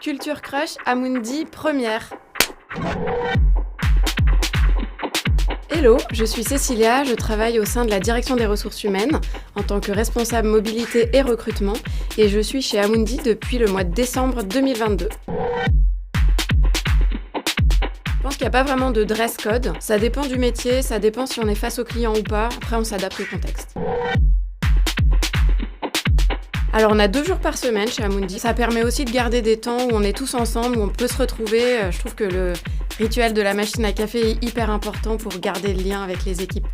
Culture Crush Amundi première. Hello, je suis Cécilia, je travaille au sein de la direction des ressources humaines en tant que responsable mobilité et recrutement et je suis chez Amundi depuis le mois de décembre 2022. Je pense qu'il n'y a pas vraiment de dress code, ça dépend du métier, ça dépend si on est face au client ou pas, après on s'adapte au contexte. Alors on a 2 jours par semaine chez Amundi, ça permet aussi de garder des temps où on est tous ensemble, où on peut se retrouver. Je trouve que le rituel de la machine à café est hyper important pour garder le lien avec les équipes.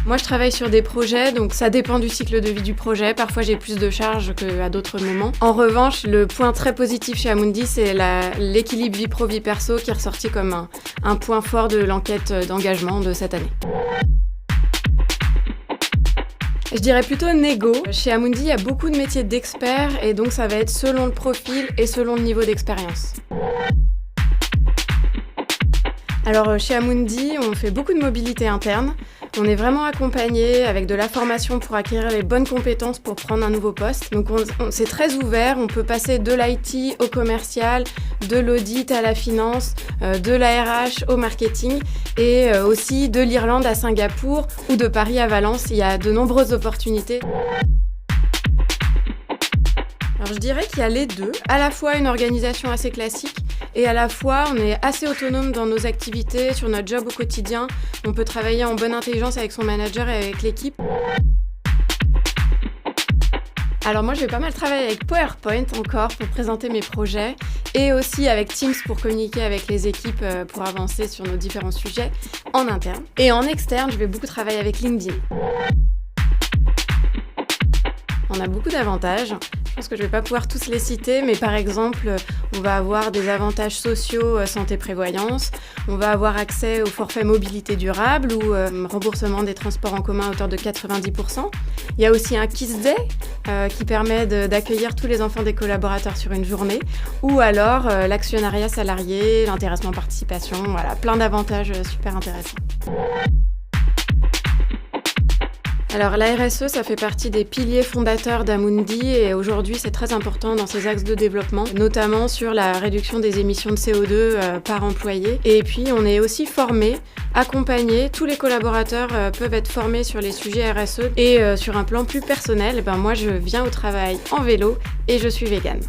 Moi je travaille sur des projets, donc ça dépend du cycle de vie du projet, parfois j'ai plus de charges qu'à d'autres moments. En revanche, le point très positif chez Amundi, c'est l'équilibre vie pro-vie perso qui est ressorti comme un point fort de l'enquête d'engagement de cette année. Je dirais plutôt négo. Chez Amundi, il y a beaucoup de métiers d'experts et donc ça va être selon le profil et selon le niveau d'expérience. Alors chez Amundi, on fait beaucoup de mobilité interne. On est vraiment accompagné avec de la formation pour acquérir les bonnes compétences pour prendre un nouveau poste. Donc c'est très ouvert, on peut passer de l'IT au commercial, de l'audit à la finance, de la RH au marketing et aussi de l'Irlande à Singapour ou de Paris à Valence. Il y a de nombreuses opportunités. Alors je dirais qu'il y a les deux, à la fois une organisation assez classique et à la fois on est assez autonome dans nos activités, sur notre job au quotidien. On peut travailler en bonne intelligence avec son manager et avec l'équipe. Alors moi je vais pas mal travailler avec PowerPoint encore pour présenter mes projets et aussi avec Teams pour communiquer avec les équipes pour avancer sur nos différents sujets en interne. Et en externe, je vais beaucoup travailler avec LinkedIn. On a beaucoup d'avantages. Je pense que je ne vais pas pouvoir tous les citer, mais par exemple, on va avoir des avantages sociaux santé-prévoyance, on va avoir accès au forfait mobilité durable ou remboursement des transports en commun à hauteur de 90%. Il y a aussi un Kiss Day qui permet d'accueillir tous les enfants des collaborateurs sur une journée, ou alors l'actionnariat salarié, l'intéressement participation, voilà, plein d'avantages super intéressants. Alors la RSE, ça fait partie des piliers fondateurs d'Amundi et aujourd'hui c'est très important dans ses axes de développement, notamment sur la réduction des émissions de CO2 par employé. Et puis on est aussi formés, accompagnés, tous les collaborateurs peuvent être formés sur les sujets RSE et sur un plan plus personnel, moi je viens au travail en vélo et je suis végane.